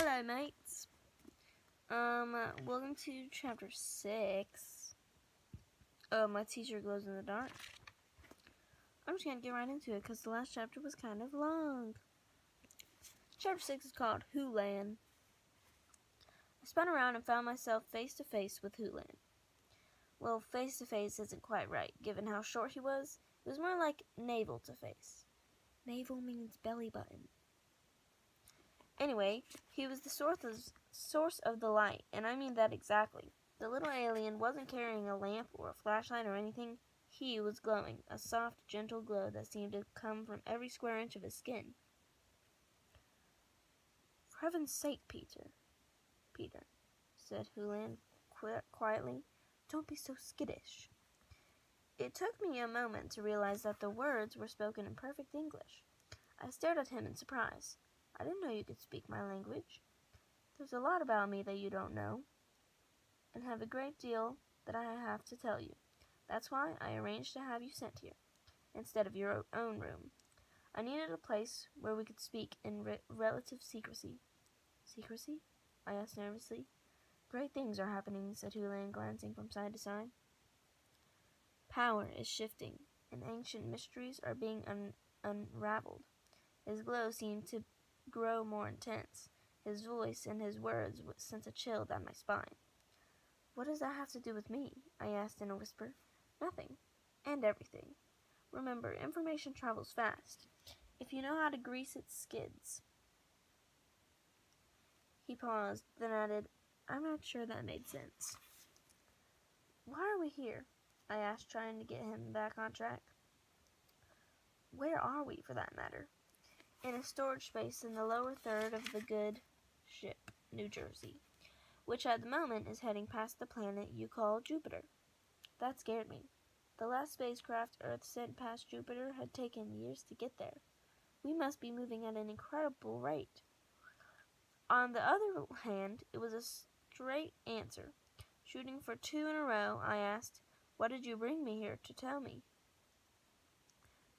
Hello, mates. Welcome to chapter 6. My teacher glows in the dark. I'm just gonna get right into it because the last chapter was kind of long. Chapter 6 is called Hulan. I spun around and found myself face to face with Hulan. Well, face to face isn't quite right, given how short he was. It was more like navel to face. Navel means belly button. Anyway, he was the source of the light, and I mean that exactly. The little alien wasn't carrying a lamp or a flashlight or anything. He was glowing, a soft, gentle glow that seemed to come from every square inch of his skin. For heaven's sake, Peter, said Hulan quietly, don't be so skittish. It took me a moment to realize that the words were spoken in perfect English. I stared at him in surprise. I didn't know you could speak my language. There's a lot about me that you don't know, and have a great deal that I have to tell you. That's why I arranged to have you sent here, instead of your own room. I needed a place where we could speak in relative secrecy. Secrecy? I asked nervously. Great things are happening, said Hulan, glancing from side to side. Power is shifting, and ancient mysteries are being unraveled. His glow seemed to grow more intense. His voice and his words sent a chill down my spine. What does that have to do with me? I asked in a whisper. Nothing. And everything. Remember, information travels fast. If you know how to grease its skids. He paused, then added, I'm not sure that made sense. Why are we here? I asked, trying to get him back on track. Where are we, for that matter? In a storage space in the lower third of the good ship, New Jersey, which at the moment is heading past the planet you call Jupiter. That scared me. The last spacecraft Earth sent past Jupiter had taken years to get there. We must be moving at an incredible rate. On the other hand, it was a straight answer. Shooting for 2 in a row, I asked, what did you bring me here to tell me?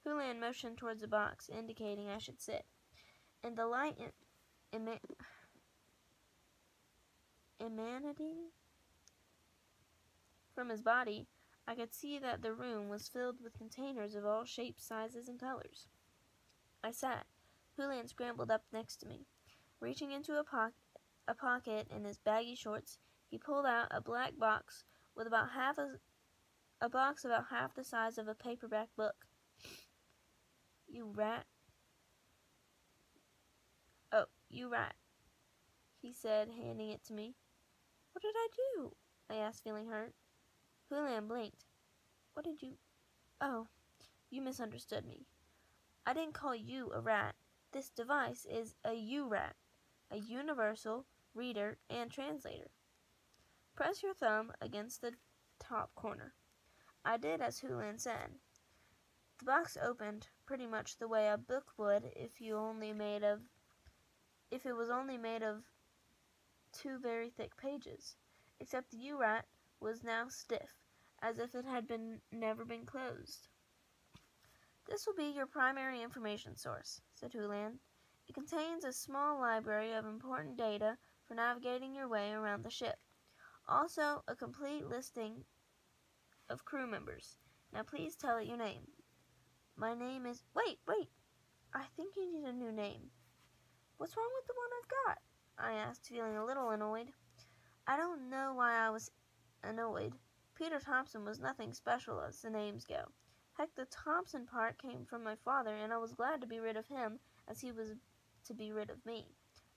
Hulan motioned towards a box, indicating I should sit. In the light emanating from his body, I could see that the room was filled with containers of all shapes, sizes, and colors. I sat. Hulan scrambled up next to me. Reaching into a pocket in his baggy shorts, he pulled out a black box with about half the size of a paperback book. You rat. Oh, you rat, he said, handing it to me. What did I do? I asked, feeling hurt. Hulan blinked. What did you... Oh, you misunderstood me. I didn't call you a rat. This device is a U-rat, a universal reader and translator. Press your thumb against the top corner. I did as Hulan said. The box opened pretty much the way a book would if it was only made of 2 very thick pages, except the U-rat was now stiff, as if it had never been closed. This will be your primary information source, said Hulan. It contains a small library of important data for navigating your way around the ship. Also, a complete listing of crew members. Now please tell it your name. My name is... Wait! I think you need a new name. What's wrong with the one I've got? I asked, feeling a little annoyed. I don't know why I was annoyed. Peter Thompson was nothing special as the names go. Heck, the Thompson part came from my father, and I was glad to be rid of him as he was to be rid of me.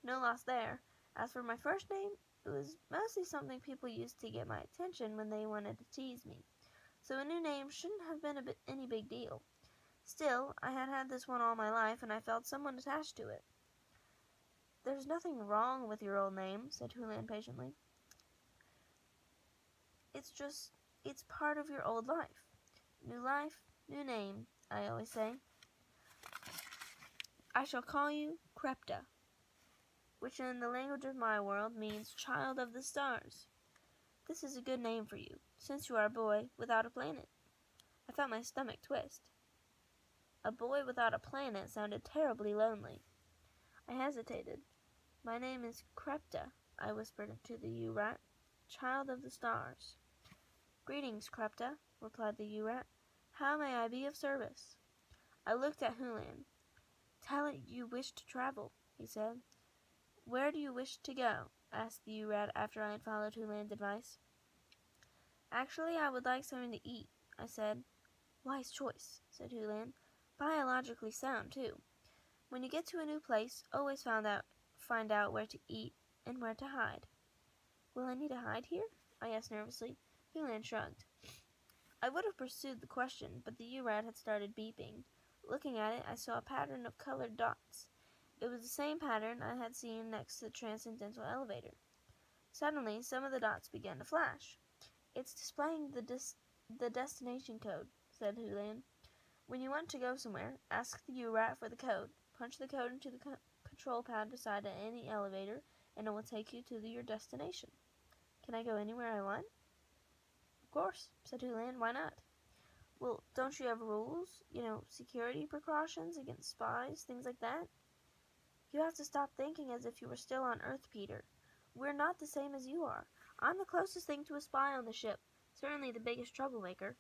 No loss there. As for my first name, it was mostly something people used to get my attention when they wanted to tease me. So a new name shouldn't have been any big deal. Still, I had this one all my life, and I felt somewhat attached to it. There's nothing wrong with your old name, said Hulan patiently. It's part of your old life. New life, new name, I always say. I shall call you Krepta, which in the language of my world means child of the stars. This is a good name for you, since you are a boy without a planet. I felt my stomach twist. A boy without a planet sounded terribly lonely. I hesitated. My name is Krepta, I whispered to the U-Rat, child of the stars. Greetings, Krepta, replied the U-Rat. How may I be of service? I looked at Hulan. Tell it you wish to travel, he said. Where do you wish to go? Asked the U-Rat after I had followed Hulan's advice. Actually, I would like something to eat, I said. Wise choice, said Hulan. Biologically sound, too. When you get to a new place, always find out where to eat and where to hide. Will I need to hide here? I asked nervously. Hulan shrugged. I would have pursued the question, but the U-Rat had started beeping. Looking at it, I saw a pattern of colored dots. It was the same pattern I had seen next to the transcendental elevator. Suddenly, some of the dots began to flash. It's displaying the destination code, said Hulan. When you want to go somewhere, ask the U-Rat for the code. Punch the code into the control pad beside any elevator, and it will take you to your destination. Can I go anywhere I want? Of course, said Hulan. Why not? Well, don't you have rules? Security precautions against spies, things like that? You have to stop thinking as if you were still on Earth, Peter. We're not the same as you are. I'm the closest thing to a spy on the ship, certainly the biggest troublemaker.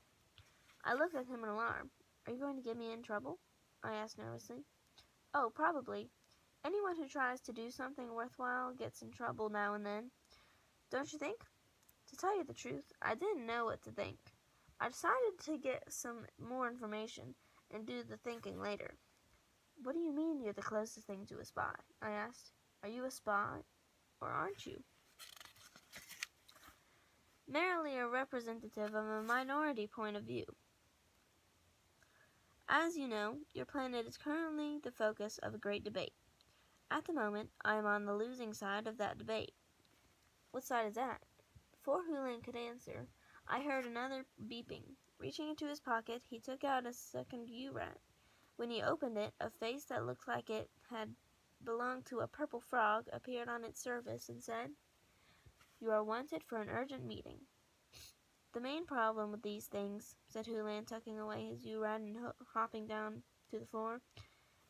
I looked at him in alarm. Are you going to get me in trouble? I asked nervously. Oh, probably. Anyone who tries to do something worthwhile gets in trouble now and then. Don't you think? To tell you the truth, I didn't know what to think. I decided to get some more information and do the thinking later. What do you mean you're the closest thing to a spy? I asked. Are you a spy, or aren't you? Merely a representative of a minority point of view. As you know, your planet is currently the focus of a great debate. At the moment, I am on the losing side of that debate. What side is that? Before Hulan could answer, I heard another beeping. Reaching into his pocket, he took out a second U-Rat. When he opened it, a face that looked like it had belonged to a purple frog appeared on its surface and said, You are wanted for an urgent meeting. The main problem with these things, said Hulan, tucking away his U-Rat and hopping down to the floor,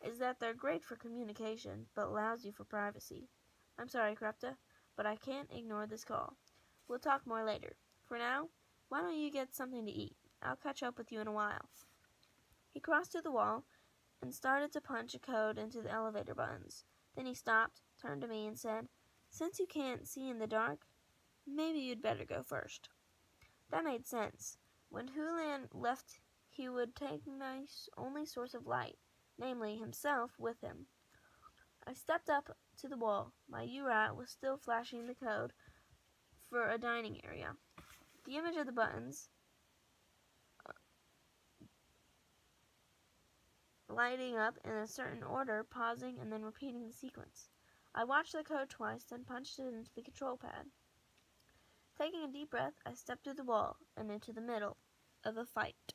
is that they're great for communication, but lousy for privacy. I'm sorry, Krepta, but I can't ignore this call. We'll talk more later. For now, why don't you get something to eat? I'll catch up with you in a while. He crossed to the wall and started to punch a code into the elevator buttons. Then he stopped, turned to me, and said, Since you can't see in the dark, maybe you'd better go first. That made sense. When Hulan left, he would take my only source of light, namely himself, with him. I stepped up to the wall. My U-Rat was still flashing the code for a dining area. The image of the buttons lighting up in a certain order, pausing and then repeating the sequence. I watched the code twice, then punched it into the control pad. Taking a deep breath, I stepped through the wall and into the middle of a fight.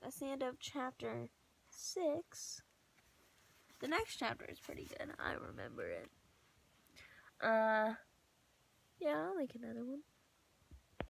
That's the end of chapter 6. The next chapter is pretty good. I remember it. Yeah, I'll make another one.